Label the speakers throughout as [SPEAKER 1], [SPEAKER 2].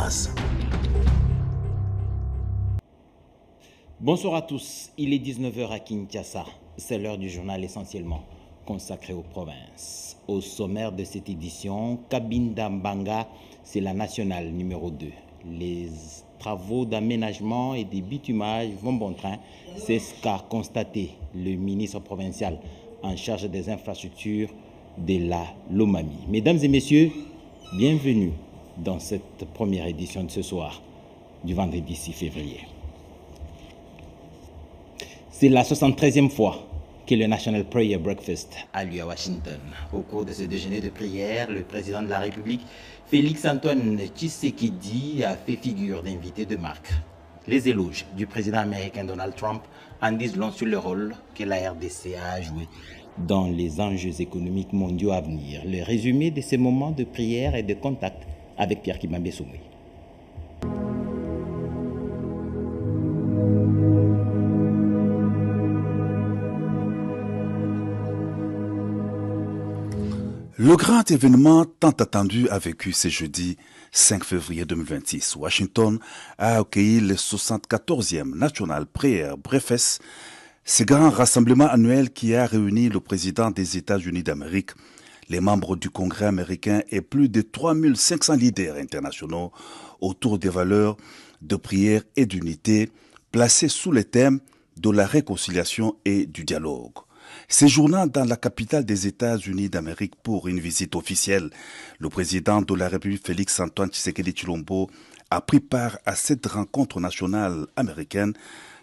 [SPEAKER 1] passe.
[SPEAKER 2] Bonsoir à tous, il est 19h à Kinshasa. C'est l'heure du journal essentiellement consacré aux provinces. Au sommaire de cette édition, Cabinda Mbanga, c'est la nationale numéro 2. Les travaux d'aménagement et de bitumage vont bon train. C'est ce qu'a constaté le ministre provincial en charge des infrastructures de la Lomami. Mesdames et messieurs, bienvenue dans cette première édition de ce soir, du vendredi 6 février. C'est la 73e fois que le National Prayer Breakfast a lieu à Washington. Au cours de ce déjeuner de prière, le président de la République, Félix-Antoine Tshisekedi, a fait figure d'invité de marque. Les éloges du président américain Donald Trump en disent long sur le rôle que la RDC a joué dans les enjeux économiques mondiaux à venir. Le résumé de ces moments de prière et de contact avec Pierre Kimambé Soumouy.
[SPEAKER 1] Le grand événement tant attendu a vécu ce jeudi 5 février 2026. Washington a accueilli le 74e National Prayer Breakfast, ce grand rassemblement annuel qui a réuni le président des États-Unis d'Amérique, les membres du Congrès américain et plus de 3500 leaders internationaux autour des valeurs de prière et d'unité placées sous le thème de la réconciliation et du dialogue. Séjournant dans la capitale des États-Unis d'Amérique pour une visite officielle, le président de la République Félix-Antoine Tshisekedi Tshilombo a pris part à cette rencontre nationale américaine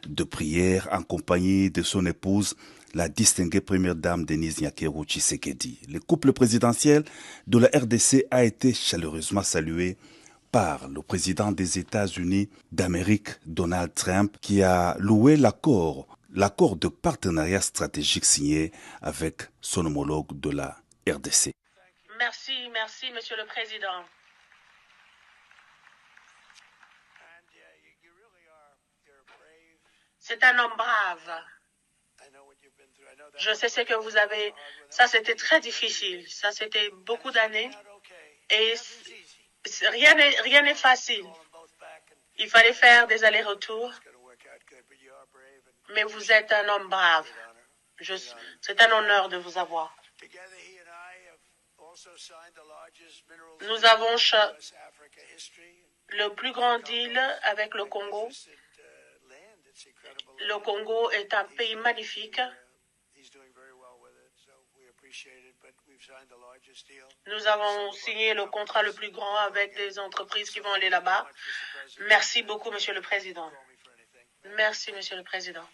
[SPEAKER 1] de prière en compagnie de son épouse, la distinguée première dame Denise Nyakeru Tshisekedi. Le couple présidentiel de la RDC a été chaleureusement salué par le président des États-Unis d'Amérique, Donald Trump, qui a loué l'accord de partenariat stratégique signé avec son homologue de la RDC.
[SPEAKER 3] Merci, Monsieur le Président. C'est un homme brave. Je sais ce que vous avez. Ça, c'était très difficile. Ça, c'était beaucoup d'années. Et rien n'est facile. Il fallait faire des allers-retours. Mais vous êtes un homme brave. C'est un honneur de vous avoir. Nous avons le plus grand deal avec le Congo. Le Congo est un pays magnifique. Nous avons signé le contrat le plus grand avec des entreprises qui vont aller là-bas. Merci beaucoup, Monsieur le Président. Merci, Monsieur le Président.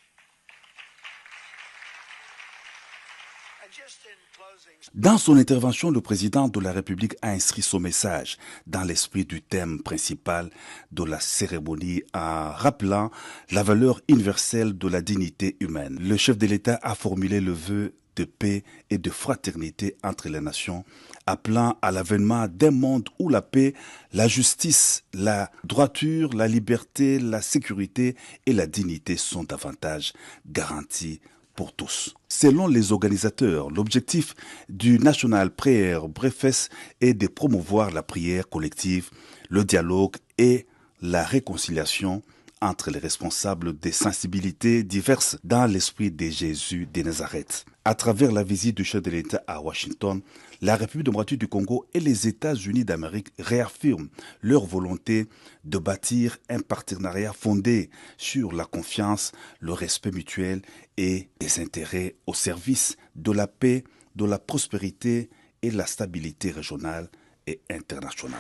[SPEAKER 1] Dans son intervention, le président de la République a inscrit son message dans l'esprit du thème principal de la cérémonie en rappelant la valeur universelle de la dignité humaine. Le chef de l'État a formulé le vœu de paix et de fraternité entre les nations, appelant à l'avènement d'un monde où la paix, la justice, la droiture, la liberté, la sécurité et la dignité sont davantage garanties pour tous. Selon les organisateurs, l'objectif du National Prayer Breakfast est de promouvoir la prière collective, le dialogue et la réconciliation entre les responsables des sensibilités diverses dans l'esprit de Jésus de Nazareth. À travers la visite du chef de l'État à Washington, la République démocratique du Congo et les États-Unis d'Amérique réaffirment leur volonté de bâtir un partenariat fondé sur la confiance, le respect mutuel et les intérêts au service de la paix, de la prospérité et la stabilité régionale et internationale.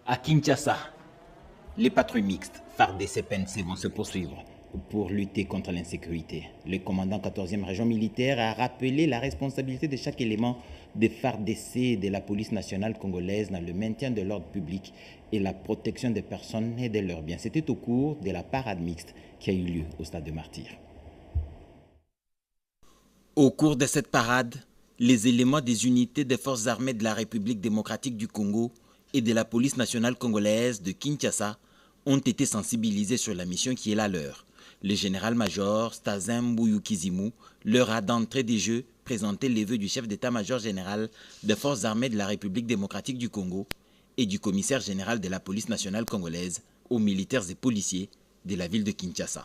[SPEAKER 2] À Kinshasa, les patrouilles mixtes FARDC-PNC vont se poursuivre pour lutter contre l'insécurité. Le commandant 14e région militaire a rappelé la responsabilité de chaque élément de FARDC et de la police nationale congolaise dans le maintien de l'ordre public et la protection des personnes et de leurs biens. C'était au cours de la parade mixte qui a eu lieu au stade de Martyrs. Au cours de cette parade, les éléments des unités des forces armées de la République démocratique du Congo et de la police nationale congolaise de Kinshasa ont été sensibilisés sur la mission qui est la leur. Le général-major Stazin Mbouyoukizimu leur a d'entrée des jeux présenté les vœux du chef d'état-major général des forces armées de la République démocratique du Congo et du commissaire général de la police nationale congolaise aux militaires et policiers de la ville de Kinshasa.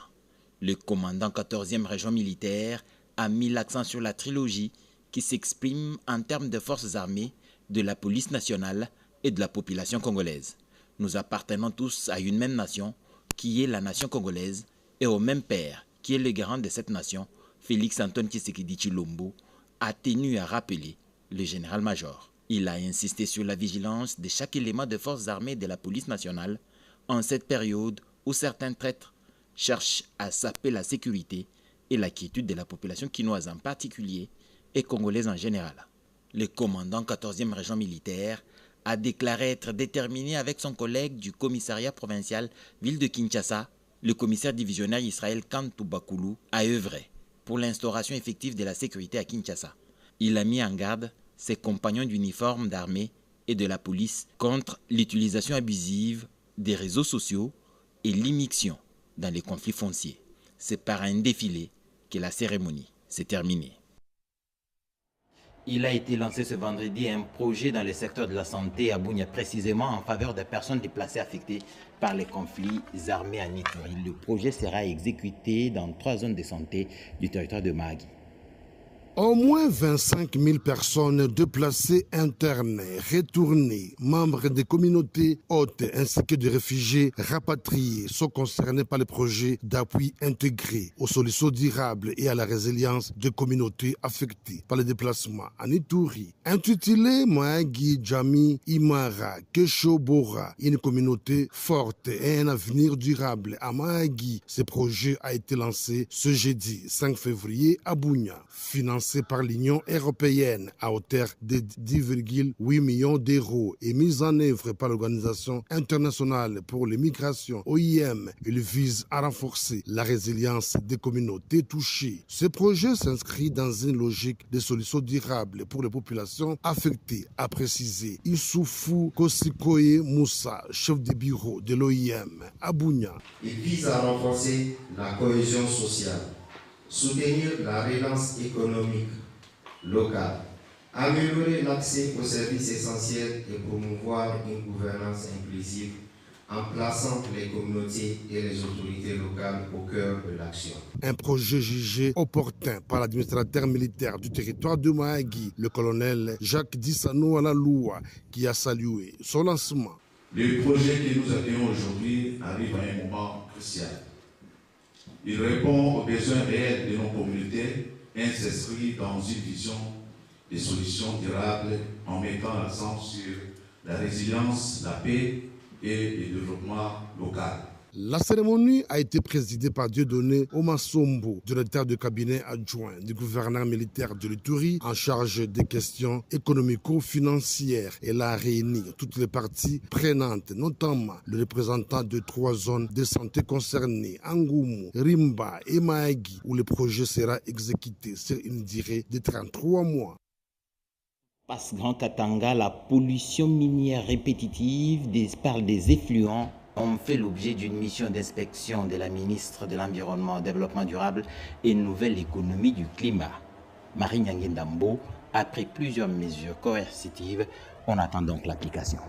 [SPEAKER 2] Le commandant 14e région militaire a mis l'accent sur la trilogie qui s'exprime en termes de forces armées, de la police nationale et de la population congolaise. Nous appartenons tous à une même nation, qui est la nation congolaise, et au même père, qui est le garant de cette nation, Félix Antoine Tshisekedi Tshilombo, a tenu à rappeler le général-major. Il a insisté sur la vigilance de chaque élément de forces armées de la police nationale en cette période où certains traîtres cherchent à saper la sécurité et la quiétude de la population quinoise en particulier et congolaise en général. Le commandant 14e région militaire a déclaré être déterminé avec son collègue du commissariat provincial ville de Kinshasa, le commissaire divisionnaire Israël Kantou Bakulu, à œuvrer pour l'instauration effective de la sécurité à Kinshasa. Il a mis en garde ses compagnons d'uniforme d'armée et de la police contre l'utilisation abusive des réseaux sociaux et l'immixtion dans les conflits fonciers. C'est par un défilé que la cérémonie s'est terminée. Il a été lancé ce vendredi un projet dans le secteur de la santé à Bunia, précisément en faveur des personnes déplacées affectées par les conflits armés en Ituri. Le projet sera exécuté dans 3 zones de santé du territoire de Mahagi.
[SPEAKER 4] Au moins 25 000 personnes déplacées internes, retournées, membres des communautés hautes ainsi que des réfugiés rapatriés sont concernés par le projet d'appui intégré aux solutions durables et à la résilience des communautés affectées par les déplacements en Ituri. Intitulé Mahagi Jami Imara Keshobora, une communauté forte et un avenir durable à Mahagi. Ce projet a été lancé ce jeudi 5 février à Bunia, financé par l'Union européenne à hauteur de 10,8 millions d'euros et mise en œuvre par l'Organisation internationale pour les migrations, OIM. Il vise à renforcer la résilience des communautés touchées. Ce projet s'inscrit dans une logique de solutions durables pour les populations affectées, a précisé Issoufou Kosikoye Moussa, chef de bureau de l'OIM à Bunia.
[SPEAKER 5] Il vise à renforcer la cohésion sociale, soutenir la relance économique locale, améliorer l'accès aux services essentiels et promouvoir une gouvernance inclusive en plaçant les communautés et les autorités locales au cœur de l'action.
[SPEAKER 4] Un projet jugé opportun par l'administrateur militaire du territoire de Mahagi, le colonel Jacques Dissano Alaloua, qui a salué son lancement.
[SPEAKER 6] Le projet que nous accueillons aujourd'hui arrive à un moment crucial. Il répond aux besoins réels de nos communautés et s'inscrit dans une vision de solutions durables en mettant l'accent sur la résilience, la paix et le développement local.
[SPEAKER 4] La cérémonie a été présidée par Dieudonné Omasombo, directeur de cabinet adjoint du gouverneur militaire de l'Ituri en charge des questions économico-financières. Elle a réuni toutes les parties prenantes, notamment le représentant de 3 zones de santé concernées, Angumu, Rimba et Mahagi, où le projet sera exécuté sur une durée de 33 mois.
[SPEAKER 2] Passe Grand Katanga, la pollution minière répétitive par des effluents ont fait l'objet d'une mission d'inspection de la ministre de l'Environnement, Développement durable et Nouvelle économie du climat. Marie Nyangendambo a pris plusieurs mesures coercitives. On attend donc l'application.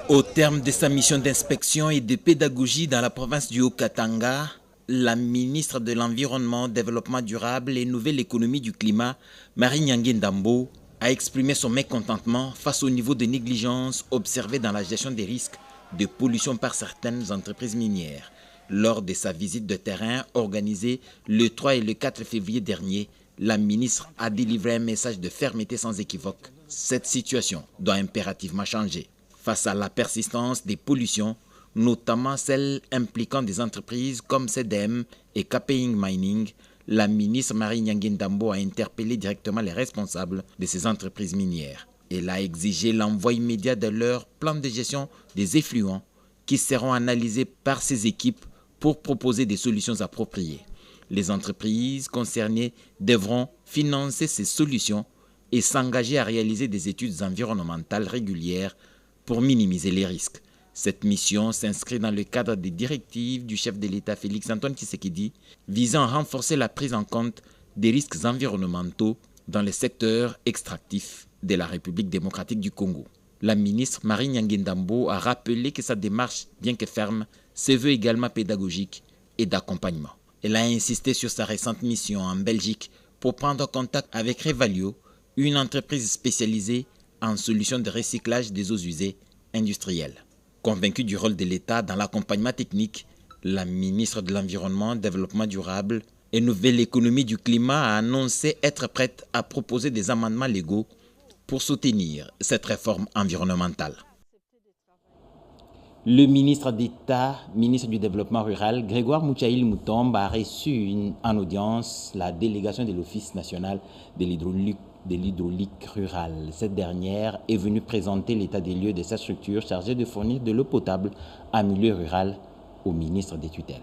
[SPEAKER 2] Au terme de sa mission d'inspection et de pédagogie dans la province du Haut-Katanga, la ministre de l'Environnement, Développement durable et Nouvelle économie du climat, Marie Nyangendambo, a exprimé son mécontentement face au niveau de négligence observé dans la gestion des risques de pollution par certaines entreprises minières. Lors de sa visite de terrain organisée le 3 et le 4 février dernier, la ministre a délivré un message de fermeté sans équivoque. Cette situation doit impérativement changer. Face à la persistance des pollutions, notamment celles impliquant des entreprises comme CDM et Kaping Mining, la ministre Marie Nyangendambo a interpellé directement les responsables de ces entreprises minières. Elle a exigé l'envoi immédiat de leur plan de gestion des effluents qui seront analysés par ces équipes pour proposer des solutions appropriées. Les entreprises concernées devront financer ces solutions et s'engager à réaliser des études environnementales régulières pour minimiser les risques. Cette mission s'inscrit dans le cadre des directives du chef de l'État Félix Antoine Tshisekedi visant à renforcer la prise en compte des risques environnementaux dans les secteurs extractifs de la République démocratique du Congo. La ministre Marie Nyangendambo a rappelé que sa démarche, bien que ferme, se veut également pédagogique et d'accompagnement. Elle a insisté sur sa récente mission en Belgique pour prendre contact avec Revalio, une entreprise spécialisée en solutions de recyclage des eaux usées industrielles. Convaincue du rôle de l'État dans l'accompagnement technique, la ministre de l'Environnement, Développement durable et Nouvelle économie du climat a annoncé être prête à proposer des amendements légaux pour soutenir cette réforme environnementale. Le ministre d'État, ministre du Développement rural, Grégoire Moutchaïl Moutombe, a reçu en audience la délégation de l'Office national de l'hydraulique rurale. Cette dernière est venue présenter l'état des lieux de sa structure chargée de fournir de l'eau potable en milieu rural au ministre des tutelles.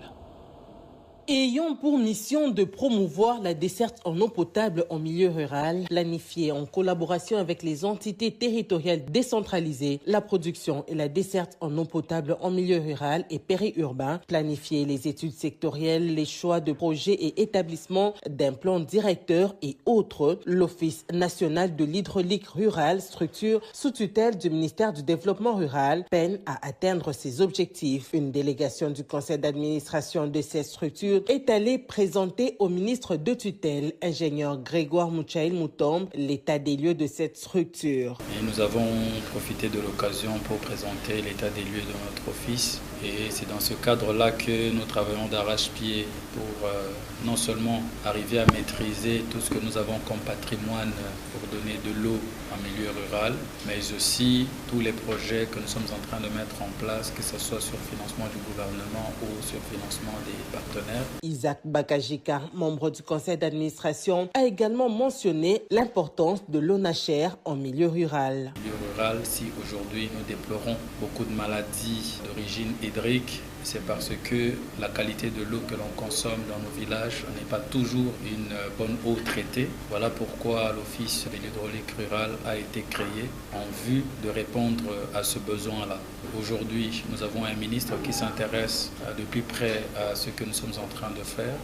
[SPEAKER 7] Ayant pour mission de promouvoir la desserte en eau potable en milieu rural, planifier en collaboration avec les entités territoriales décentralisées la production et la desserte en eau potable en milieu rural et périurbain, planifier les études sectorielles, les choix de projets et établissement d'un plan directeur et autres, l'Office national de l'hydraulique rurale, structure sous tutelle du ministère du Développement rural, peine à atteindre ses objectifs. Une délégation du conseil d'administration de cette structure est allé présenter au ministre de tutelle, ingénieur Grégoire Moutchaïl Moutombe, l'état des lieux de cette structure.
[SPEAKER 8] Et nous avons profité de l'occasion pour présenter l'état des lieux de notre office. Et c'est dans ce cadre-là que nous travaillons d'arrache-pied pour non seulement arriver à maîtriser tout ce que nous avons comme patrimoine pour donner de l'eau en milieu rural, mais aussi tous les projets que nous sommes en train de mettre en place, que ce soit sur financement du gouvernement ou sur financement des partenaires.
[SPEAKER 7] Isaac Bakajika, membre du conseil d'administration, a également mentionné l'importance de l'ONACHR en milieu rural.
[SPEAKER 8] En milieu rural, si aujourd'hui nous déplorons beaucoup de maladies d'origine hydrique, c'est parce que la qualité de l'eau que l'on consomme dans nos villages n'est pas toujours une bonne eau traitée. Voilà pourquoi l'Office de l'hydraulique rurale a été créé en vue de répondre à ce besoin-là. Aujourd'hui, nous avons un ministre qui s'intéresse de plus près à ce que nous sommes en train de faire.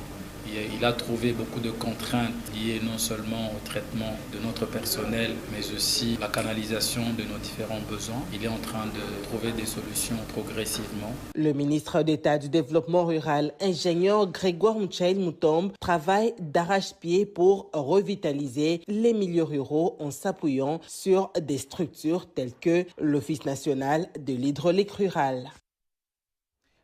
[SPEAKER 8] Il a trouvé beaucoup de contraintes liées non seulement au traitement de notre personnel, mais aussi la canalisation de nos différents besoins. Il est en train de trouver des solutions progressivement.
[SPEAKER 7] Le ministre d'État du Développement rural, ingénieur Grégoire Moutchaïl Moutombe, travaille d'arrache-pied pour revitaliser les milieux ruraux en s'appuyant sur des structures telles que l'Office national de l'hydraulique rurale.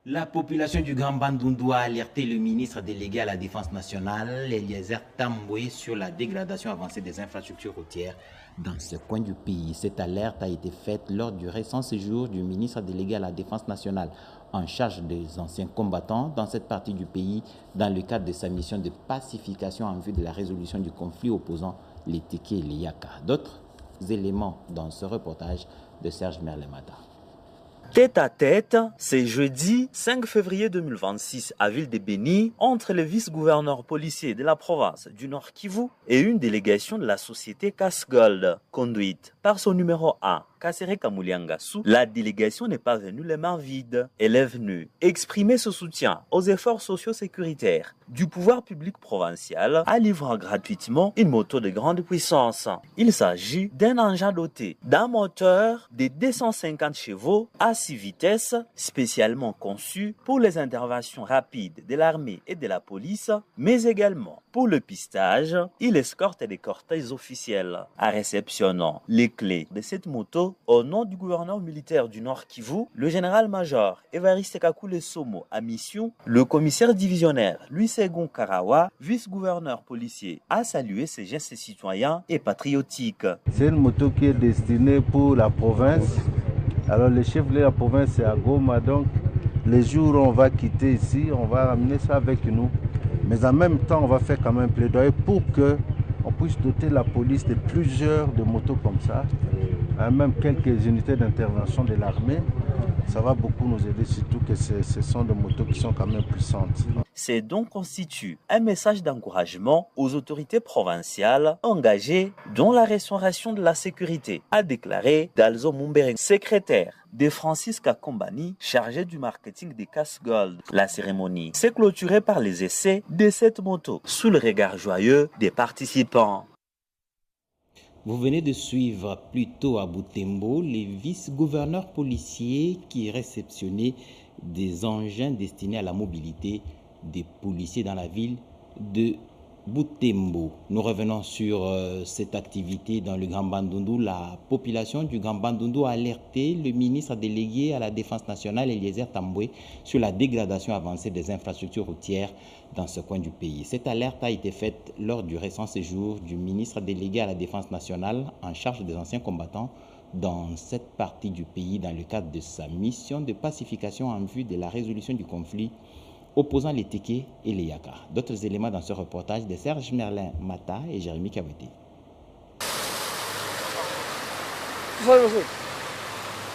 [SPEAKER 2] La population du Grand Bandundu a alerté le ministre délégué à la Défense nationale, Eliezer Tamboué, sur la dégradation avancée des infrastructures routières dans ce coin du pays. Cette alerte a été faite lors du récent séjour du ministre délégué à la Défense nationale en charge des anciens combattants dans cette partie du pays, dans le cadre de sa mission de pacification en vue de la résolution du conflit opposant les Téké et les Yaka. D'autres éléments dans ce reportage de Serge Merlemata.
[SPEAKER 9] Tête à tête, c'est jeudi 5 février 2026 à Ville de Béni entre le vice-gouverneur policier de la province du Nord Kivu et une délégation de la société Casgold, conduite par son numéro 1, Kasereka Mouliangassou. La délégation n'est pas venue les mains vides. Elle est venue exprimer ce soutien aux efforts socio-sécuritaires du pouvoir public provincial à livrer gratuitement une moto de grande puissance. Il s'agit d'un engin doté d'un moteur de 250 chevaux à 6 vitesses, spécialement conçu pour les interventions rapides de l'armée et de la police, mais également pour le pistage. Il escorte des cortèges officiels. En réceptionnant les clés de cette moto au nom du gouverneur militaire du Nord Kivu, le général-major Évariste Kakule Somo a mission, le commissaire divisionnaire Louis Segon Karawa, vice-gouverneur policier, a salué ces gestes citoyens et patriotiques.
[SPEAKER 10] C'est une moto qui est destinée pour la province. Alors le chef de la province c'est à Goma, donc les jours où on va quitter ici, on va ramener ça avec nous. Mais en même temps, on va faire quand même plaidoyer pour qu'on puisse doter la police de plusieurs de motos comme ça, même quelques unités d'intervention de l'armée, ça va beaucoup nous aider, surtout que ce sont des motos qui sont quand même puissantes.
[SPEAKER 9] C'est donc constitue un message d'encouragement aux autorités provinciales engagées dans la restauration de la sécurité, a déclaré Dalzo Mumbere, secrétaire de Francisca Kombani, chargé du marketing des Casse Gold. La cérémonie s'est clôturée par les essais de cette moto sous le regard joyeux des participants.
[SPEAKER 2] Vous venez de suivre plus tôt à Butembo les vice-gouverneurs policiers qui réceptionnaient des engins destinés à la mobilité des policiers dans la ville de Butembo. Nous revenons sur cette activité dans le Grand Bandundu. La population du Grand Bandundu a alerté le ministre délégué à la Défense nationale, Eliezer Tamboué, sur la dégradation avancée des infrastructures routières dans ce coin du pays. Cette alerte a été faite lors du récent séjour du ministre délégué à la Défense nationale en charge des anciens combattants dans cette partie du pays dans le cadre de sa mission de pacification en vue de la résolution du conflit opposant les Téké et les Yaka. D'autres éléments dans ce reportage de Serge Merlin Mata et Jérémy Kawete.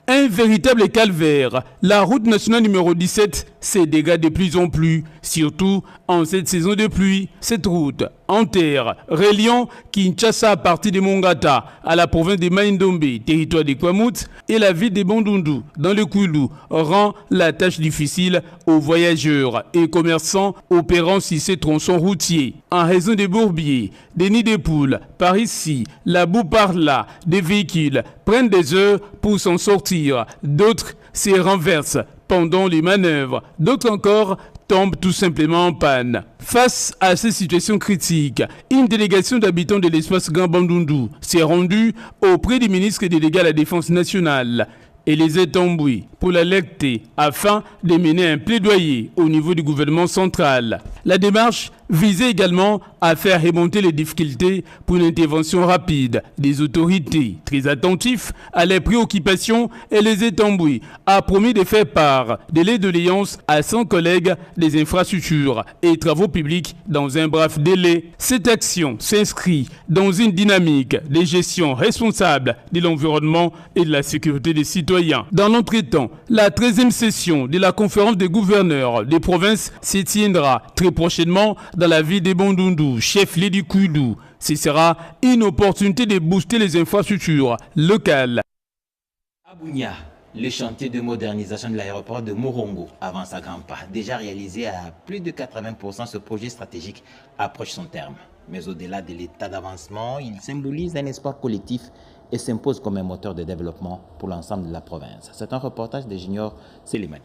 [SPEAKER 11] Un véritable calvaire. La route nationale numéro 17 se dégage de plus en plus, surtout en cette saison de pluie. Cette route en terre reliant Kinshasa à partir de Mongata à la province de Maïndombe, territoire de Kwamut, et la ville de Bandundu dans le Kwilu rend la tâche difficile aux voyageurs et commerçants opérant sur ces tronçons routiers. En raison des bourbiers, des nids de poules, par ici, la boue par là, des véhicules prennent des heures pour s'en sortir. D'autres se renversent pendant les manœuvres. D'autres encore tombent tout simplement en panne. Face à ces situations critiques, une délégation d'habitants de l'espace Grand Bandundu s'est rendue auprès du ministre délégué à la Défense nationale et les Tamboué pour l'alerter afin de mener un plaidoyer au niveau du gouvernement central. La démarche visait également à faire remonter les difficultés pour une intervention rapide des autorités. Très attentifs à les préoccupations, et les Tamboué a promis de faire part de les doléances à son collègue des infrastructures et travaux publics dans un bref délai. Cette action s'inscrit dans une dynamique de gestion responsable de l'environnement et de la sécurité des citoyens. Dans l'entretemps, la 13e session de la conférence des gouverneurs des provinces se tiendra très prochainement dans la ville de Bandundu, chef-lieu du Kwilu. Ce sera une opportunité de booster les infrastructures locales.
[SPEAKER 2] À Bunia, le chantier de modernisation de l'aéroport de Morongo avance à grands pas. Déjà réalisé à plus de 80%, ce projet stratégique approche son terme. Mais au-delà de l'état d'avancement, il symbolise un espoir collectif et s'impose comme un moteur de développement pour l'ensemble de la province. C'est un reportage de Junior Selimani.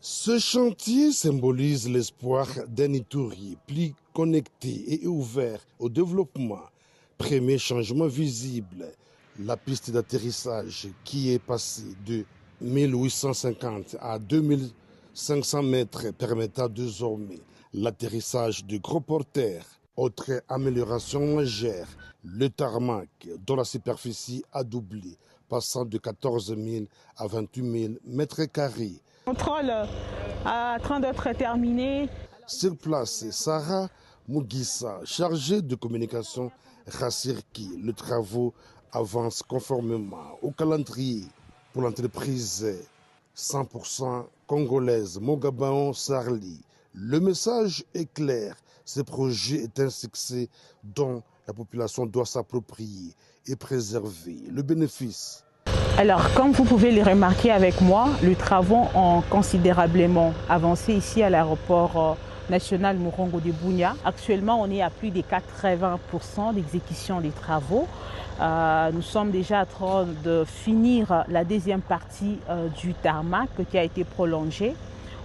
[SPEAKER 4] Ce chantier symbolise l'espoir d'un Ituri plus connecté et ouvert au développement. Premier changement visible, la piste d'atterrissage qui est passée de 1850 à 2500 mètres permettra désormais l'atterrissage de gros porteurs. Autre amélioration majeure, le tarmac dont la superficie a doublé, passant de 14 000 à 28 000 mètres carrés.
[SPEAKER 12] Contrôle en train d'être terminé.
[SPEAKER 4] Sur place, Sarah Mugissa, chargée de communication, rassure que les travaux avancent conformément au calendrier pour l'entreprise 100% congolaise Mogabaon Sarli. Le message est clair, ce projet est un succès dont la population doit s'approprier et préserver le bénéfice.
[SPEAKER 12] Alors, comme vous pouvez le remarquer avec moi, les travaux ont considérablement avancé ici à l'aéroport national Morongo de Bunia. Actuellement, on est à plus de 80% d'exécution des travaux. Nous sommes déjà en train de finir la deuxième partie du tarmac qui a été prolongée.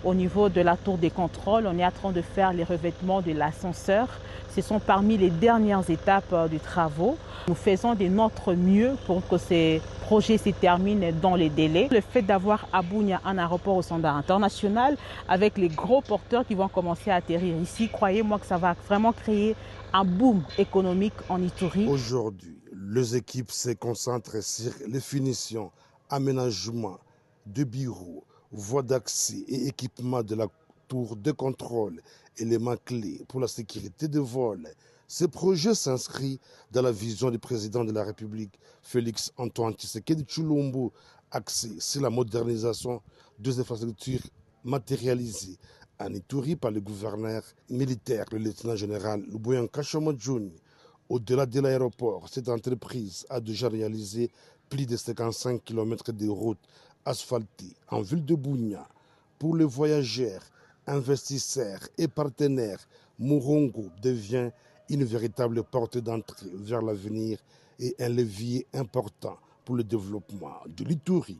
[SPEAKER 12] Au niveau de la tour des contrôles, on est en train de faire les revêtements de l'ascenseur. Ce sont parmi les dernières étapes des travaux. Nous faisons de notre mieux pour que ces projets se terminent dans les délais. Le fait d'avoir à Bunia un aéroport au standard international avec les gros porteurs qui vont commencer à atterrir ici, croyez-moi que ça va vraiment créer un boom économique en Ituri.
[SPEAKER 4] Aujourd'hui, les équipes se concentrent sur les finitions, aménagements de bureaux, voies d'accès et équipement de la tour de contrôle, éléments clés pour la sécurité de vol. Ce projet s'inscrit dans la vision du président de la République, Félix Antoine Tshisekedi Tshilombo, axé sur la modernisation des infrastructures matérialisées en Ituri par le gouverneur militaire, le lieutenant-général Luboyan Kashomo-Djouni. Au-delà de l'aéroport, cette entreprise a déjà réalisé plus de 55 km de routes asphaltées en ville de Bunia. Pour les voyageurs, investisseurs et partenaires, Murongo devient une véritable porte d'entrée vers l'avenir et un levier important pour le développement de l'Ituri.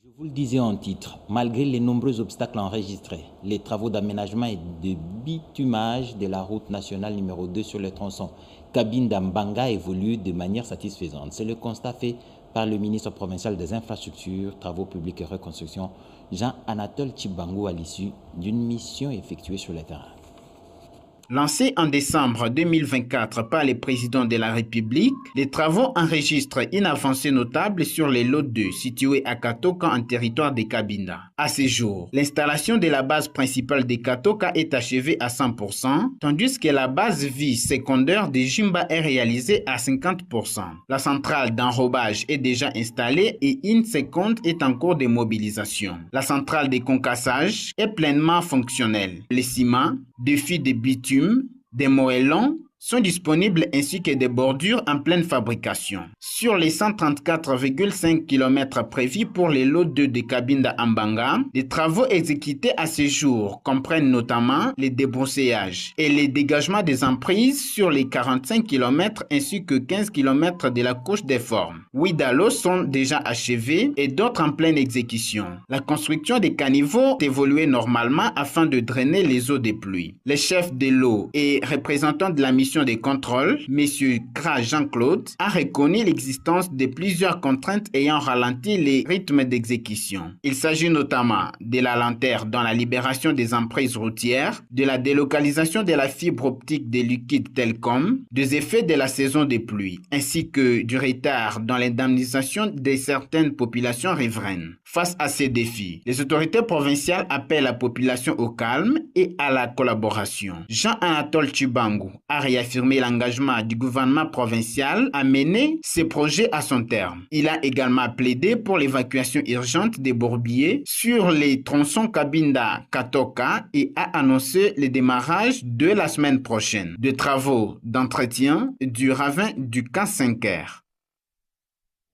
[SPEAKER 2] Je vous le disais en titre, malgré les nombreux obstacles enregistrés, les travaux d'aménagement et de bitumage de la route nationale numéro 2 sur le tronçon Cabinda-Mbanga évoluent de manière satisfaisante. C'est le constat fait par le ministre provincial des Infrastructures, Travaux publics et Reconstruction, Jean-Anatole Tshibangou, à l'issue d'une mission effectuée sur le terrain.
[SPEAKER 13] Lancés en décembre 2024 par le président de la République, les travaux enregistrent une avancée notable sur les lots 2 situés à Katoka en territoire de Cabinda. À ce jour, l'installation de la base principale de Katoka est achevée à 100%, tandis que la base vie secondaire de Jimba est réalisée à 50%. La centrale d'enrobage est déjà installée et une seconde est en cours de mobilisation. La centrale de concassage est pleinement fonctionnelle. Les ciments, des fils de bitume, des moellons sont disponibles ainsi que des bordures en pleine fabrication. Sur les 134,5 km prévus pour les lots 2 de Cabinda à Mbanga, les travaux exécutés à ce jour comprennent notamment les débroussailلاges et les dégagements des emprises sur les 45 km ainsi que 15 km de la couche des formes. 8 dallos sont déjà achevés et d'autres en pleine exécution. La construction des caniveaux évoluait normalement afin de drainer les eaux des pluies. Les chefs de l'eau et représentants de la mission des contrôles, M. Kra Jean-Claude, a reconnu l'existence de plusieurs contraintes ayant ralenti les rythmes d'exécution. Il s'agit notamment de la lenteur dans la libération des emprises routières, de la délocalisation de la fibre optique des liquides Telcom, des effets de la saison des pluies, ainsi que du retard dans l'indemnisation de certaines populations riveraines. Face à ces défis, les autorités provinciales appellent la population au calme et à la collaboration. Jean-Anatole Tshibangou a réaffirmé l'engagement du gouvernement provincial à mener ces projets à son terme. Il a également plaidé pour l'évacuation urgente des bourbiers sur les tronçons Cabinda-Katoka et a annoncé le démarrage de la semaine prochaine de travaux d'entretien du ravin du camp 5R.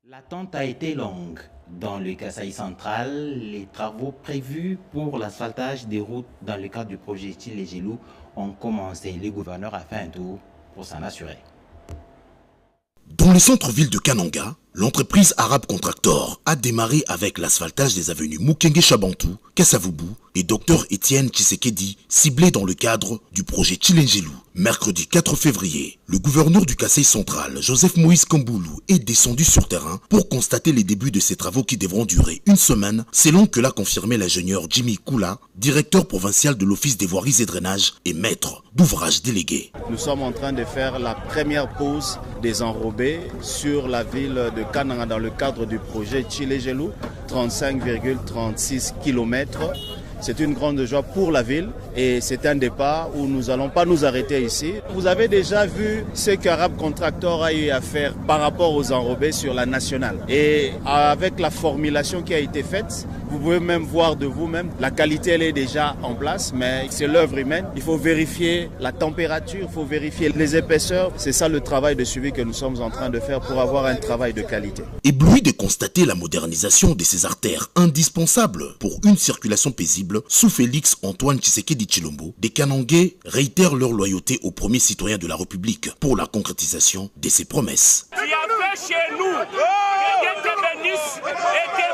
[SPEAKER 2] L'attente a été longue. Dans le Kasaï central, les travaux prévus pour l'asphaltage des routes dans le cadre du projet Tshilé-Gelou ont commencé. Le gouverneur a fait un tour pour s'en assurer.
[SPEAKER 14] Dans le centre-ville de Kananga, l'entreprise Arabe Contractor a démarré avec l'asphaltage des avenues Mukenge Chabantou, Kassavubu et Dr Étienne Tshisekedi, ciblés dans le cadre du projet Tshilé-Gelou. Mercredi 4 février, le gouverneur du Kasaï central, Joseph Moïse Kamboulou, est descendu sur terrain pour constater les débuts de ces travaux qui devront durer une semaine, selon que l'a confirmé l'ingénieur Jimmy Koula, directeur provincial de l'Office des voiries et drainages et maître d'ouvrage délégué.
[SPEAKER 15] Nous sommes en train de faire la première pause des enrobés sur la ville de Kananga dans le cadre du projet Tshilé-Gelou, 35,36 km. C'est une grande joie pour la ville et c'est un départ où nous n'allons pas nous arrêter ici. Vous avez déjà vu ce qu'Arabe Contractor a eu à faire par rapport aux enrobés sur la nationale. Et avec la formulation qui a été faite, vous pouvez même voir de vous-même, la qualité elle est déjà en place, mais c'est l'œuvre humaine. Il faut vérifier la température, il faut vérifier les épaisseurs. C'est ça le travail de suivi que nous sommes en train de faire pour avoir un travail de qualité.
[SPEAKER 14] Ébloui de constater la modernisation de ces artères indispensables pour une circulation paisible, sous Félix Antoine Tshisekedi Tshilombo, des Kanangais réitèrent leur loyauté aux premiers citoyens de la République pour la concrétisation de ces promesses.
[SPEAKER 16] Tu as fait chez nous, que Dieu te bénisse et te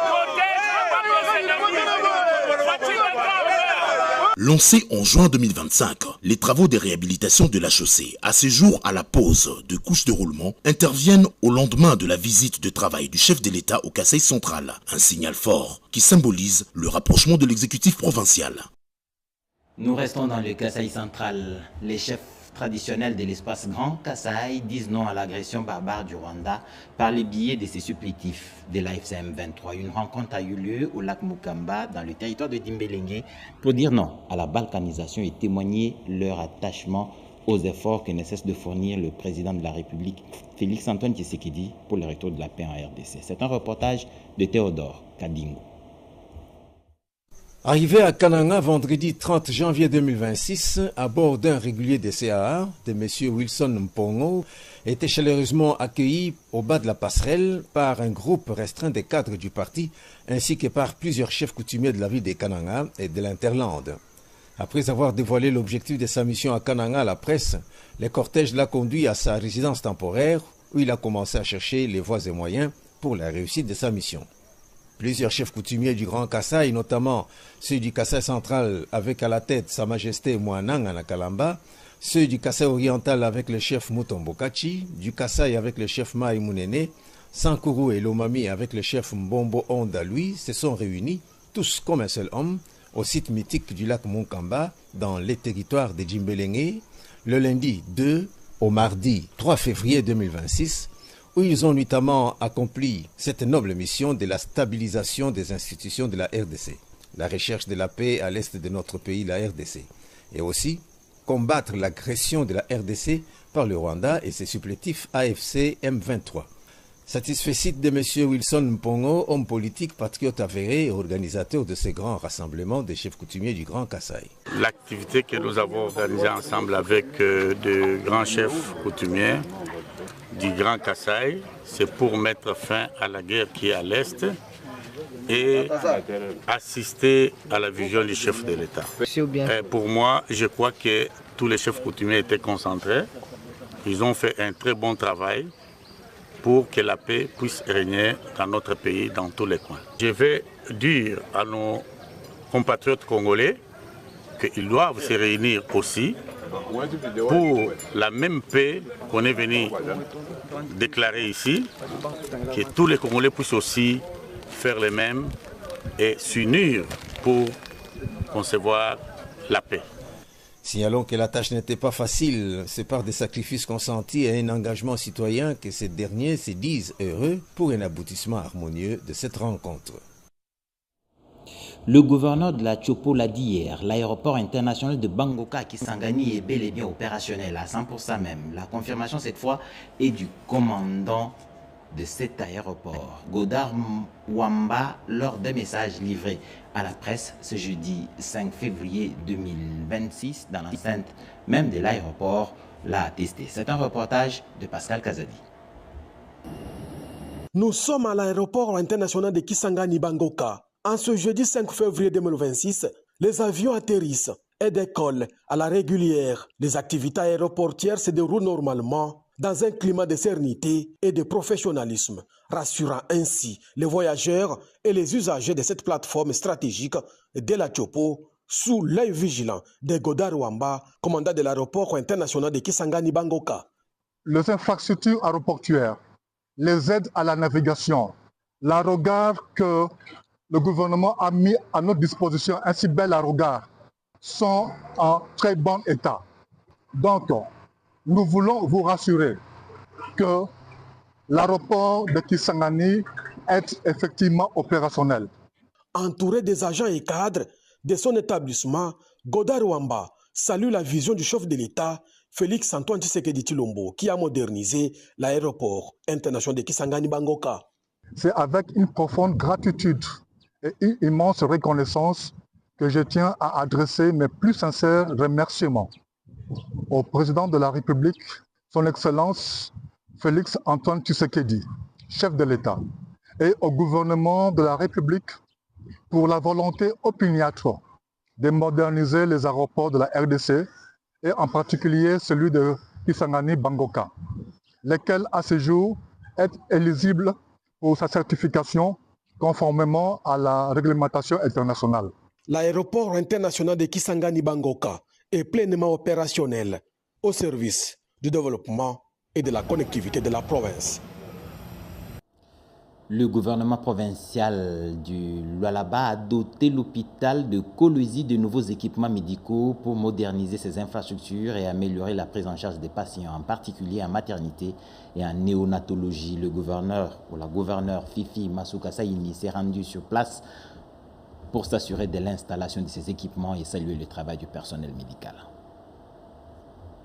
[SPEAKER 14] Lancés en juin 2025, les travaux de réhabilitation de la chaussée, à ce jour à la pose de couches de roulement, interviennent au lendemain de la visite de travail du chef de l'État au Kasaï central, un signal fort qui symbolise le rapprochement de l'exécutif provincial.
[SPEAKER 2] Nous restons dans le Kasaï central. Les chefs traditionnels de l'espace Grand Kasaï disent non à l'agression barbare du Rwanda par le biais de ses supplétifs de l'AFCM 23. Une rencontre a eu lieu au lac Mukamba, dans le territoire de Dimbélengé, pour dire non à la balkanisation et témoigner leur attachement aux efforts que ne cesse de fournir le président de la République, Félix Antoine Tshisekedi, pour le retour de la paix en RDC. C'est un reportage de Théodore Kadingo.
[SPEAKER 17] Arrivé à Kananga vendredi 30 janvier 2026, à bord d'un régulier des CAA, de M. Wilson Mpongo, était chaleureusement accueilli au bas de la passerelle par un groupe restreint des cadres du parti, ainsi que par plusieurs chefs coutumiers de la ville de Kananga et de l'Interlande. Après avoir dévoilé l'objectif de sa mission à Kananga à la presse, le cortège l'a conduit à sa résidence temporaire où il a commencé à chercher les voies et moyens pour la réussite de sa mission. Plusieurs chefs coutumiers du Grand Kasaï, notamment ceux du Kasaï central avec à la tête Sa Majesté Mouanang Anakalamba, ceux du Kasaï oriental avec le chef Mutombo Kachi, du Kasaï avec le chef Mai Mounene, Sankuru et Lomami avec le chef Mbombo Onda lui, se sont réunis, tous comme un seul homme, au site mythique du lac Monkamba, dans les territoires de Djimbelengé, le lundi 2 au mardi 3 février 2026, où ils ont notamment accompli cette noble mission de la stabilisation des institutions de la RDC, la recherche de la paix à l'est de notre pays, la RDC, et aussi combattre l'agression de la RDC par le Rwanda et ses supplétifs AFC M23. Satisfait de M. Wilson Mpongo, homme politique, patriote avéré et organisateur de ces grands rassemblements des chefs coutumiers du Grand Kasaï.
[SPEAKER 18] L'activité que nous avons organisée ensemble avec de grands chefs coutumiers du Grand Kasaï, c'est pour mettre fin à la guerre qui est à l'Est et assister à la vision du chef de l'État. Pour moi, je crois que tous les chefs coutumiers étaient concentrés. Ils ont fait un très bon travail pour que la paix puisse régner dans notre pays, dans tous les coins. Je vais dire à nos compatriotes congolais qu'ils doivent se réunir aussi pour la même paix qu'on est venu déclarer ici, que tous les Congolais puissent aussi faire le même et s'unir pour concevoir la paix.
[SPEAKER 17] Signalons que la tâche n'était pas facile, c'est par des sacrifices consentis et un engagement citoyen que ces derniers se disent heureux pour un aboutissement harmonieux de cette rencontre.
[SPEAKER 2] Le gouverneur de la Tchopo l'a dit hier, l'aéroport international de Bangoka à Kisangani est bel et bien opérationnel, à 100% même. La confirmation cette fois est du commandant de cet aéroport, Godard Wamba, lors d'un message livré à la presse ce jeudi 5 février 2026 dans l'enceinte même de l'aéroport, l'a attesté. C'est un reportage de Pascal Kazadi.
[SPEAKER 19] Nous sommes à l'aéroport international de Kisangani Bangoka. En ce jeudi 5 février 2026, les avions atterrissent et décollent à la régulière. Les activités aéroportières se déroulent normalement dans un climat de sérénité et de professionnalisme, rassurant ainsi les voyageurs et les usagers de cette plateforme stratégique de la Tchopo sous l'œil vigilant de Godard Wamba, commandant de l'aéroport international de Kisangani Bangoka.
[SPEAKER 20] Les infrastructures aéroportuaires, les aides à la navigation, la regard que le gouvernement a mis à notre disposition, ainsi bel regard, sont en très bon état. Donc, nous voulons vous rassurer que l'aéroport de Kisangani est effectivement opérationnel.
[SPEAKER 19] Entouré des agents et cadres de son établissement, Godard Wamba salue la vision du chef de l'État, Félix Antoine Tshisekedi Tshilombo, qui a modernisé l'aéroport international de Kisangani Bangoka.
[SPEAKER 20] C'est avec une profonde gratitude et une immense reconnaissance que je tiens à adresser mes plus sincères remerciements au président de la République, son Excellence Félix Antoine Tshisekedi, chef de l'État, et au gouvernement de la République pour la volonté opiniâtre de moderniser les aéroports de la RDC et en particulier celui de Kisangani Bangoka, lequel à ce jour est éligible pour sa certification conformément à la réglementation internationale.
[SPEAKER 19] L'aéroport international de Kisangani Bangoka est pleinement opérationnel au service du développement et de la connectivité de la province.
[SPEAKER 2] Le gouvernement provincial du Lualaba a doté l'hôpital de Kolwezi de nouveaux équipements médicaux pour moderniser ses infrastructures et améliorer la prise en charge des patients, en particulier en maternité et en néonatologie. Le gouverneur ou la gouverneure Fifi Masuka Saini s'est rendu sur place pour s'assurer de l'installation de ces équipements et saluer le travail du personnel médical.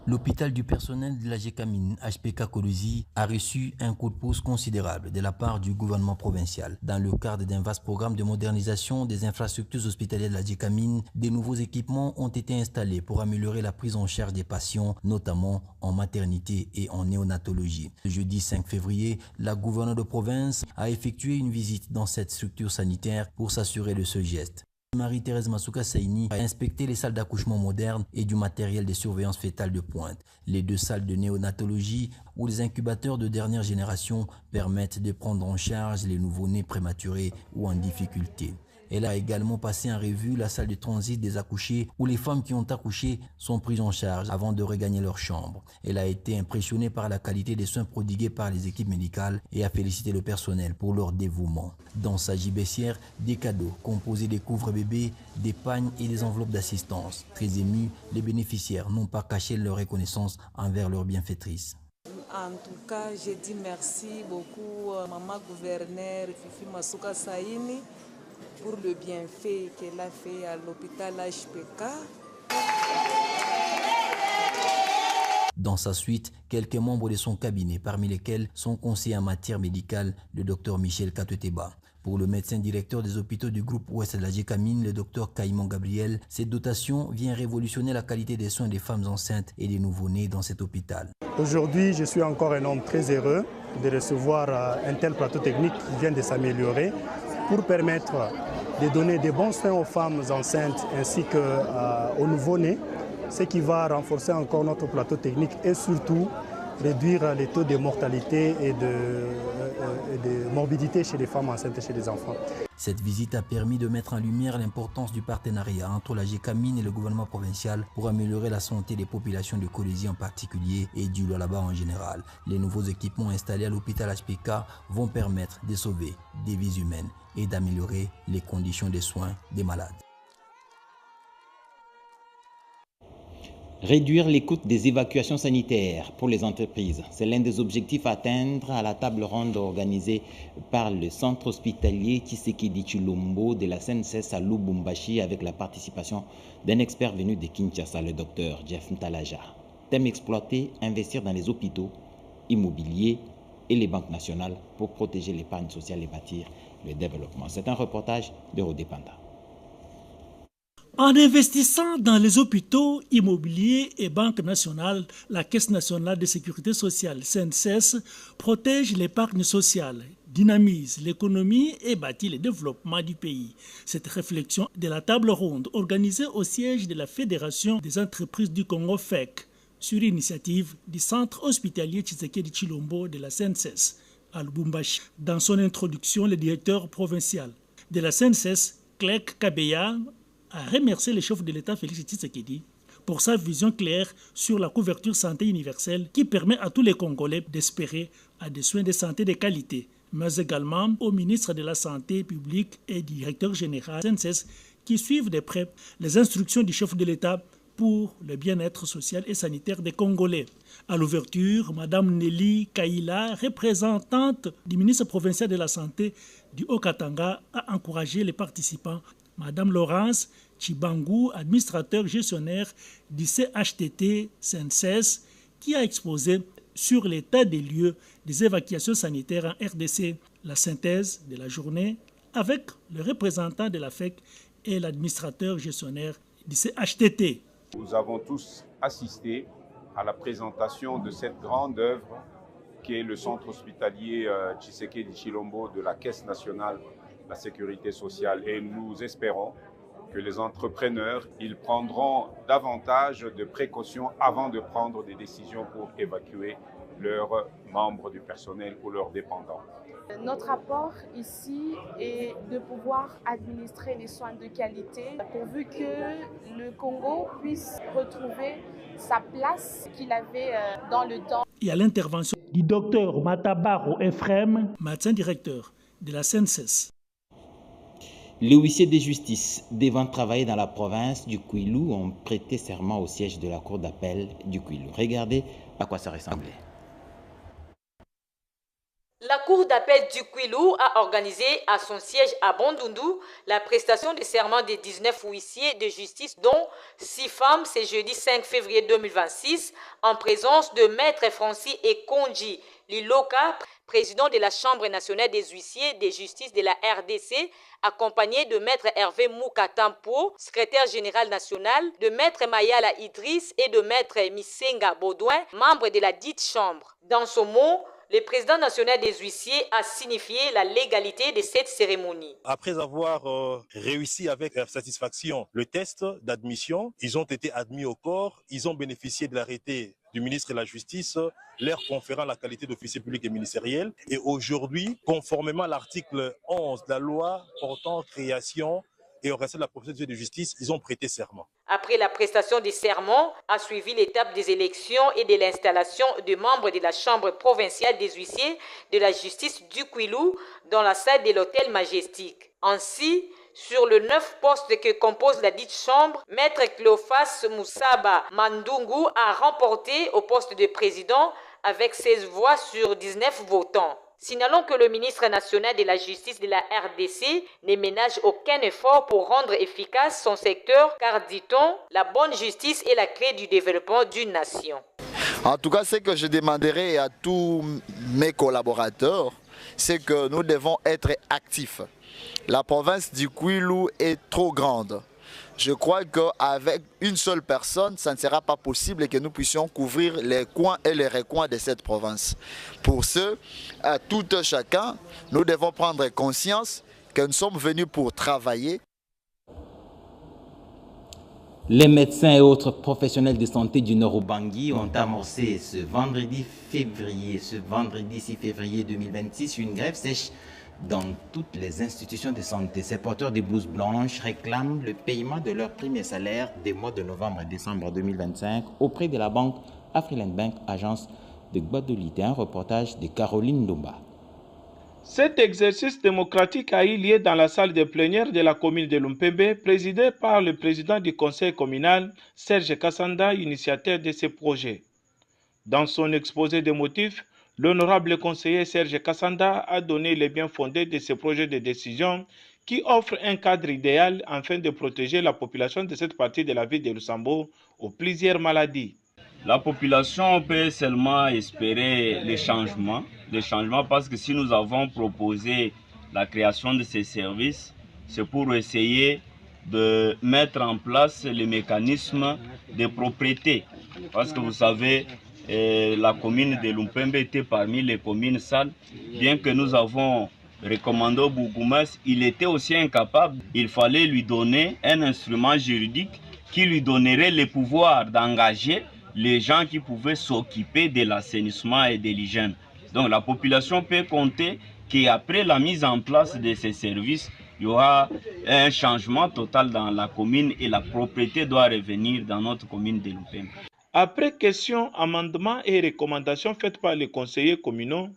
[SPEAKER 21] L'hôpital du personnel de la GECAMIN HPK Kolosi a reçu un coup de pouce considérable de la part du gouvernement provincial. Dans le cadre d'un vaste programme de modernisation des infrastructures hospitalières de la GECAMIN, des nouveaux équipements ont été installés pour améliorer la prise en charge des patients, notamment en maternité et en néonatologie. Le jeudi 5 février, la gouverneure de province a effectué une visite dans cette structure sanitaire pour s'assurer de ce geste. Marie-Thérèse Masuka Saini a inspecté les salles d'accouchement modernes et du matériel de surveillance fétale de pointe. Les 2 salles de néonatologie où les incubateurs de dernière génération permettent de prendre en charge les nouveau-nés prématurés ou en difficulté. Elle a également passé en revue la salle de transit des accouchés où les femmes qui ont accouché sont prises en charge avant de regagner leur chambre. Elle a été impressionnée par la qualité des soins prodigués par les équipes médicales et a félicité le personnel pour leur dévouement. Dans sa gibecière, des cadeaux composés des couvre-bébés, des pagnes et des enveloppes d'assistance. Très émus, les bénéficiaires n'ont pas caché leur reconnaissance envers leur bienfaitrice.
[SPEAKER 22] En tout cas, je dis merci beaucoup à maman gouverneure Fifi Masuka Saini pour le bienfait qu'elle a fait à l'hôpital HPK.
[SPEAKER 21] Dans sa suite, quelques membres de son cabinet, parmi lesquels son conseiller en matière médicale, le Dr Michel Katweteba. Pour le médecin directeur des hôpitaux du groupe Ouest de la GECAMIN, le Dr Caïmon Gabriel, cette dotation vient révolutionner la qualité des soins des femmes enceintes et des nouveau-nés dans cet hôpital.
[SPEAKER 23] Aujourd'hui, je suis encore un homme très heureux de recevoir un tel plateau technique qui vient de s'améliorer pour permettre de donner des bons soins aux femmes enceintes ainsi qu'aux nouveau-nés, ce qui va renforcer encore notre plateau technique et surtout réduire les taux de mortalité et de morbidité chez les femmes enceintes et chez les enfants.
[SPEAKER 21] Cette visite a permis de mettre en lumière l'importance du partenariat entre la GECAMIN et le gouvernement provincial pour améliorer la santé des populations de Kolosi en particulier et du Lualaba en général. Les nouveaux équipements installés à l'hôpital HPK vont permettre de sauver des vies humaines et d'améliorer les conditions de soins des malades.
[SPEAKER 2] Réduire les coûts des évacuations sanitaires pour les entreprises, c'est l'un des objectifs à atteindre à la table ronde organisée par le centre hospitalier Tshisekedi Tshilombo de la SNCS à Lubumbashi avec la participation d'un expert venu de Kinshasa, le docteur Jeff Ntalaja. Thème exploité, investir dans les hôpitaux, immobiliers et les banques nationales pour protéger l'épargne sociale et bâtir le développement. C'est un reportage de Rodé Panda.
[SPEAKER 24] En investissant dans les hôpitaux, immobiliers et banques nationales, la Caisse nationale de sécurité sociale, CNSS, protège l'épargne sociale, dynamise l'économie et bâtit le développement du pays. Cette réflexion de la table ronde organisée au siège de la Fédération des entreprises du Congo FEC, sur initiative du centre hospitalier Tshisekedi Tshilombo de la CNSS à Lubumbashi. Dans son introduction, le directeur provincial de la CNSS, Clek Kabeya, a remercié le chef de l'État Félix Tshisekedi pour sa vision claire sur la couverture santé universelle qui permet à tous les Congolais d'espérer à des soins de santé de qualité, mais également au ministre de la Santé publique et directeur général CNSS qui suivent de près les instructions du chef de l'État pour le bien-être social et sanitaire des Congolais. À l'ouverture, Mme Nelly Kaila, représentante du ministre provincial de la Santé du Haut-Katanga, a encouragé les participants. Madame Laurence Chibangu, administrateur gestionnaire du CHTT CNSS, qui a exposé sur l'état des lieux des évacuations sanitaires en RDC, la synthèse de la journée avec le représentant de la FEC et l'administrateur gestionnaire du CHTT.
[SPEAKER 25] Nous avons tous assisté à la présentation de cette grande œuvre qui est le centre hospitalier Tshisekedi Tshilombo de la Caisse nationale la sécurité sociale et nous espérons que les entrepreneurs ils prendront davantage de précautions avant de prendre des décisions pour évacuer leurs membres du personnel ou leurs dépendants.
[SPEAKER 26] Notre apport ici est de pouvoir administrer les soins de qualité pourvu que le Congo puisse retrouver sa place qu'il avait dans le temps.
[SPEAKER 24] Et à l'intervention du docteur Matabaro Ephraim, médecin directeur de la CNSS.
[SPEAKER 2] Les huissiers de justice devant travailler dans la province du Kwilu ont prêté serment au siège de la cour d'appel du Kwilu. Regardez à quoi ça ressemblait.
[SPEAKER 1] La Cour d'appel du Kwilu a organisé à son siège à Bandundu la prestation de serment des 19 huissiers de justice, dont 6 femmes, c'est jeudi 5 février 2026, en présence de Maître Francis Ekonji Liloka, président de la Chambre nationale des huissiers de justice de la RDC, accompagné de Maître Hervé Moukatampo, secrétaire général national, de Maître Mayala Idriss et de Maître Misenga Baudouin, membre de la dite chambre. Dans ce mot, le président national des huissiers a signifié la légalité de cette cérémonie.
[SPEAKER 3] Après avoir réussi avec satisfaction le test d'admission, ils ont été admis au corps, ils ont bénéficié de l'arrêté du ministre de la Justice, leur conférant la qualité d'officier public et ministériel. Et aujourd'hui, conformément à l'article 11 de la loi portant création et au respect de la profession de justice, ils ont prêté serment.
[SPEAKER 1] Après la prestation des serments, a suivi l'étape des élections et de l'installation de membres de la Chambre provinciale des huissiers de la justice du Kwilu dans la salle de l'hôtel Majestic. Ainsi, sur le 9 postes que compose la dite chambre, Maître Cléophas Moussaba Mandungu a remporté au poste de président avec 16 voix sur 19 votants. Signalons que le ministre national de la justice de la RDC ne ménage aucun effort pour rendre efficace son secteur, car, dit-on, la bonne justice est la clé du développement d'une nation.
[SPEAKER 5] En tout cas, ce que je demanderai à tous mes collaborateurs, c'est que nous devons être actifs. La province du Kwilu est trop grande. Je crois qu'avec une seule personne, ça ne sera pas possible que nous puissions couvrir les coins et les recoins de cette province. Pour ce, à tout chacun, nous devons prendre conscience que nous sommes venus pour travailler.
[SPEAKER 2] Les médecins et autres professionnels de santé du Nord-Ubangi ont amorcé ce vendredi 6 février 2026 une grève sèche dans toutes les institutions de santé. Ces porteurs de blouses blanches réclament le paiement de leurs primes et salaires des mois de novembre et décembre 2025 auprès de la banque Afriland Bank, agence de Gbadolite. Un reportage de Caroline Ndomba.
[SPEAKER 6] Cet exercice démocratique a eu lieu dans la salle de plénière de la commune de Lumpembe, présidée par le président du conseil communal, Serge Kassanda, initiateur de ce projet. Dans son exposé des motifs, l'honorable conseiller Serge Kassanda a donné les bien fondés de ce projet de décision qui offre un cadre idéal afin de protéger la population de cette partie de la ville de Lusambo aux plusieurs maladies.
[SPEAKER 7] La population peut seulement espérer les changements parce que si nous avons proposé la création de ces services, c'est pour essayer de mettre en place les mécanismes de propriété. Parce que vous savez, la commune de Lumpembe était parmi les communes sales, bien que nous avons recommandé au bourgmestre, il était aussi incapable. Il fallait lui donner un instrument juridique qui lui donnerait le pouvoir d'engager les gens qui pouvaient s'occuper de l'assainissement et de l'hygiène. Donc la population peut compter qu'après la mise en place de ces services, il y aura un changement total dans la commune et la propriété doit revenir dans notre commune de Lumpembe.
[SPEAKER 6] Après questions, amendements et recommandations faites par les conseillers communaux,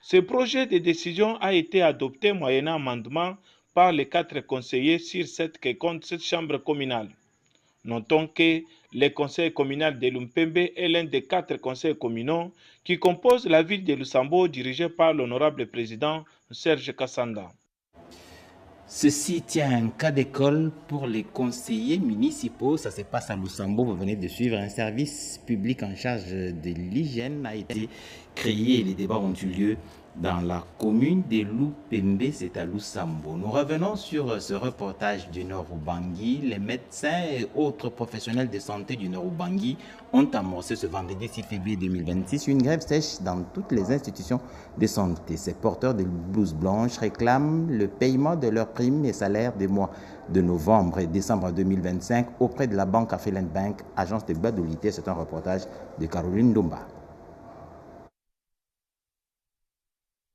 [SPEAKER 6] ce projet de décision a été adopté moyennant amendement par les 4 conseillers sur 7 que compte cette chambre communale. Notons que le conseil communal de Lumpembe est l'un des 4 conseils communaux qui composent la ville de Lusambo, dirigée par l'honorable président Serge Kassanda.
[SPEAKER 2] Ceci tient un cas d'école pour les conseillers municipaux. Ça se passe à Lusambo. Vous venez de suivre un service public en charge de l'hygiène a été créé et les débats ont eu lieu dans la commune de Lupembe, c'est à Lusambo. Nous revenons sur ce reportage du Nord-Ubangi. Les médecins et autres professionnels de santé du Nord-Ubangi ont amorcé ce vendredi 6 février 2026 une grève sèche dans toutes les institutions de santé. Ces porteurs de blouses blanches réclament le paiement de leurs primes et salaires des mois de novembre et décembre 2025 auprès de la banque Afriland Bank, agence de Gbadolite. C'est un reportage de Caroline Ndomba.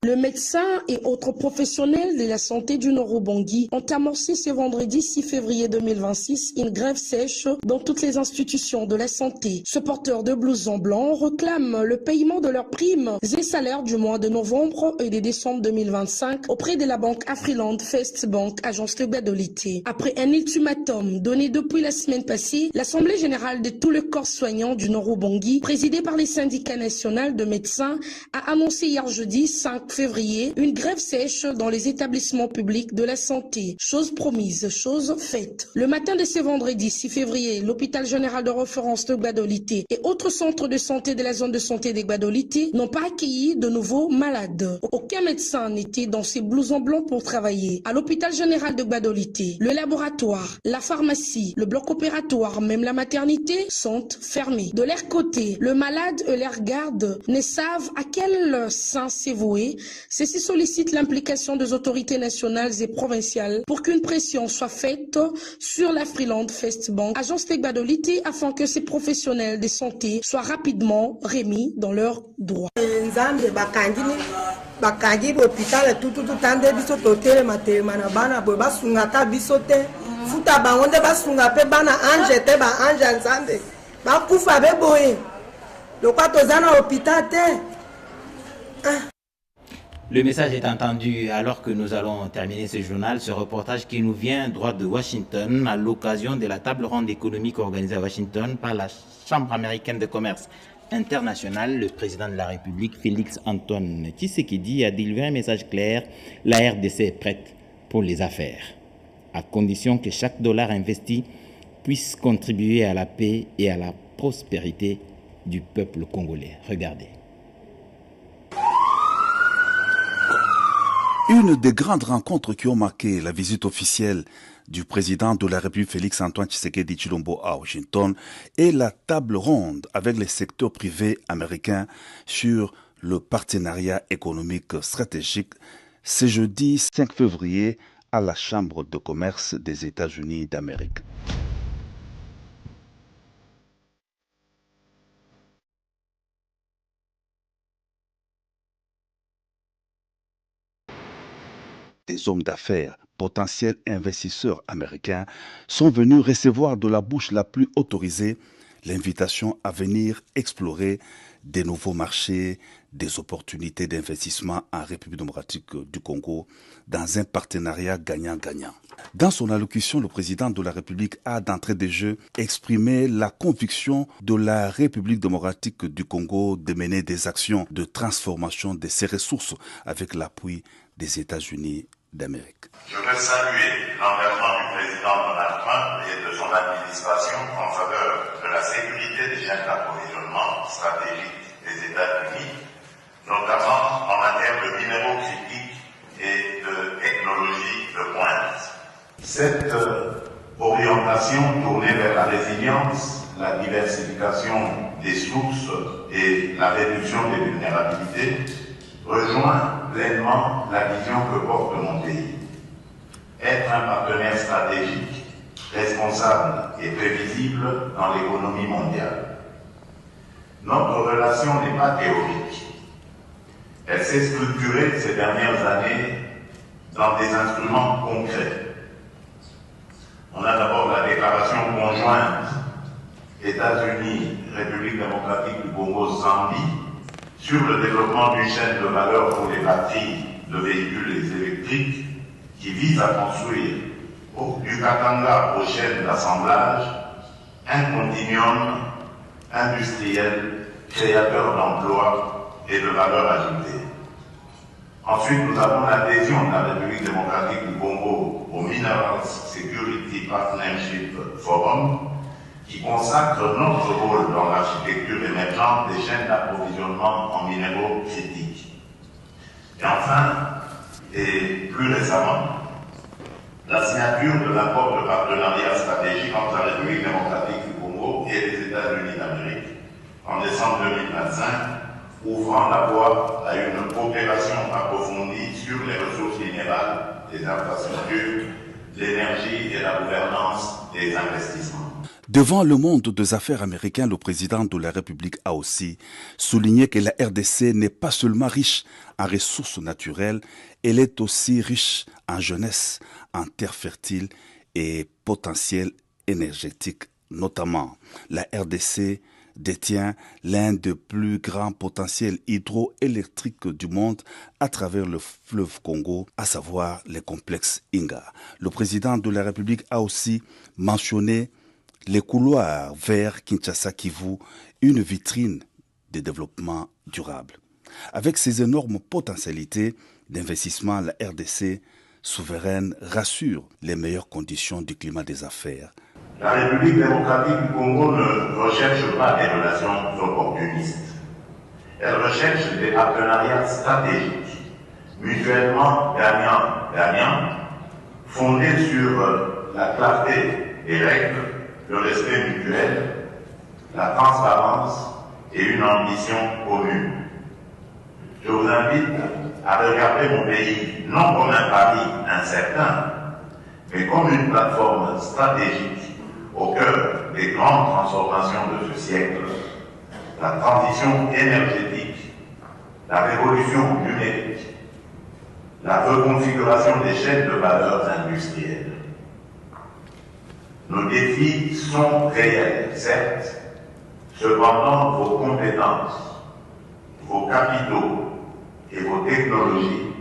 [SPEAKER 8] Le médecin et autres professionnels de la santé du Nord-Ubangi ont amorcé ce vendredi 6 février 2026 une grève sèche dans toutes les institutions de la santé. Ce porteur de blousons blancs réclame le paiement de leurs primes et salaires du mois de novembre et de décembre 2025 auprès de la banque Afriland First Bank, agence de Gbadolite. Après un ultimatum donné depuis la semaine passée, l'Assemblée générale de tout le corps soignant du Nord-Ubangi, présidée par les syndicats nationaux de médecins, a annoncé hier jeudi 5 février, une grève sèche dans les établissements publics de la santé. Chose promise, chose faite. Le matin de ce vendredi 6 février, l'hôpital général de référence de Gbadolité et autres centres de santé de la zone de santé de Gbadolité n'ont pas accueilli de nouveaux malades. Aucun médecin n'était dans ses blousons blancs pour travailler. À l'hôpital général de Gbadolité, le laboratoire, la pharmacie, le bloc opératoire, même la maternité sont fermés. De leur côté, le malade et leur garde ne savent à quel sein s'avouer. Ceci sollicite l'implication des autorités nationales et provinciales pour qu'une pression soit faite sur la Freeland Fest Bank, agence de Gbadolité, afin que ces professionnels de santé soient rapidement remis dans leurs droits.
[SPEAKER 4] Bakangi l'hôpital tout tande biso totel matema na bana boy basunga ta biso te futa bango nde basunga pe bana ange te ba ange nzambe bakufa be boye lokwa tozana hôpital te.
[SPEAKER 2] Le message est entendu alors que nous allons terminer ce journal, ce reportage qui nous vient droit de Washington à l'occasion de la table ronde économique organisée à Washington par la Chambre américaine de commerce international. Le président de la République, Félix Antoine Tshisekedi, a délivré un message clair. La RDC est prête pour les affaires, à condition que chaque dollar investi puisse contribuer à la paix et à la prospérité du peuple congolais. Regardez.
[SPEAKER 9] Une des grandes rencontres qui ont marqué la visite officielle du président de la République Félix Antoine Tshisekedi Tshilombo à Washington est la table ronde avec les secteurs privés américains sur le partenariat économique stratégique. Ce jeudi 5 février à la Chambre de commerce des États-Unis d'Amérique. Des hommes d'affaires, potentiels investisseurs américains, sont venus recevoir de la bouche la plus autorisée l'invitation à venir explorer des nouveaux marchés, des opportunités d'investissement en République démocratique du Congo dans un partenariat gagnant-gagnant. Dans son allocution, le président de la République a d'entrée de jeu exprimé la conviction de la République démocratique du Congo de mener des actions de transformation de ses ressources avec l'appui des États-Unis d'Amérique.
[SPEAKER 10] Je veux saluer l'engagement du président Donald Trump et de son administration en faveur de la sécurité des chaînes d'approvisionnement stratégiques des États-Unis, notamment en matière de minéraux critiques et de technologies de pointe. Cette orientation tournée vers la résilience, la diversification des sources et la réduction des vulnérabilités rejoint pleinement la vision que porte mon pays. Être un partenaire stratégique, responsable et prévisible dans l'économie mondiale. Notre relation n'est pas théorique. Elle s'est structurée ces dernières années dans des instruments concrets. On a d'abord la déclaration conjointe États-Unis, République démocratique du Congo, Zambie, sur le développement d'une chaîne de valeur pour les batteries de véhicules électriques qui vise à construire du Katanga aux chaînes d'assemblage un continuum industriel créateur d'emplois et de valeur ajoutée. Ensuite, nous avons l'adhésion de la République démocratique du Congo au Minerals Security Partnership Forum, qui consacre notre rôle dans l'architecture émergente des chaînes d'approvisionnement en minéraux critiques. Et enfin, et plus récemment, la signature de l'accord de partenariat stratégique entre la République démocratique du Congo et les États-Unis d'Amérique en décembre 2025, ouvrant la voie à une coopération approfondie sur les ressources minérales, les infrastructures, l'énergie et la gouvernance des investissements.
[SPEAKER 9] Devant le monde des affaires américain, le président de la République a aussi souligné que la RDC n'est pas seulement riche en ressources naturelles, elle est aussi riche en jeunesse, en terres fertiles et potentiel énergétique. Notamment, la RDC détient l'un des plus grands potentiels hydroélectriques du monde à travers le fleuve Congo, à savoir les complexes Inga. Le président de la République a aussi mentionné les couloirs vers Kinshasa-Kivu, une vitrine de développement durable. Avec ses énormes potentialités d'investissement, la RDC souveraine rassure les meilleures conditions du climat des affaires.
[SPEAKER 10] La République démocratique du Congo ne recherche pas des relations opportunistes. Elle recherche des partenariats stratégiques, mutuellement gagnant-gagnant, fondés sur la clarté des règles, le respect mutuel, la transparence et une ambition commune. Je vous invite à regarder mon pays non comme un pari incertain, mais comme une plateforme stratégique au cœur des grandes transformations de ce siècle, la transition énergétique, la révolution numérique, la reconfiguration des chaînes de valeur industrielles. Nos défis sont réels, certes, cependant vos compétences, vos capitaux et vos technologies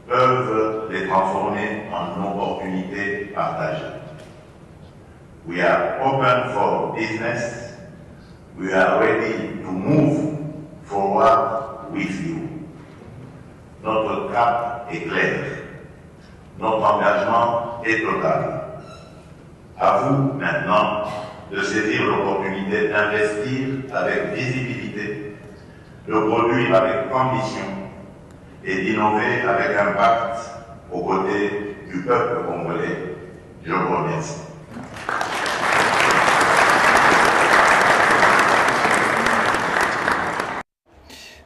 [SPEAKER 10] peuvent les transformer en opportunités partagées. We are open for business. We are ready to move forward with you. Notre cap est clair. Notre engagement est total. À vous maintenant de saisir l'opportunité d'investir avec visibilité, de produire avec ambition et d'innover avec impact aux côtés du peuple congolais. Je vous remercie.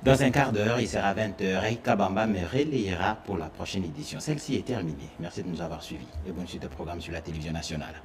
[SPEAKER 2] Dans un quart d'heure, il sera 20h et Kabamba me relayera pour la prochaine édition. Celle-ci est terminée. Merci de nous avoir suivis et bonne suite au programme sur la télévision nationale.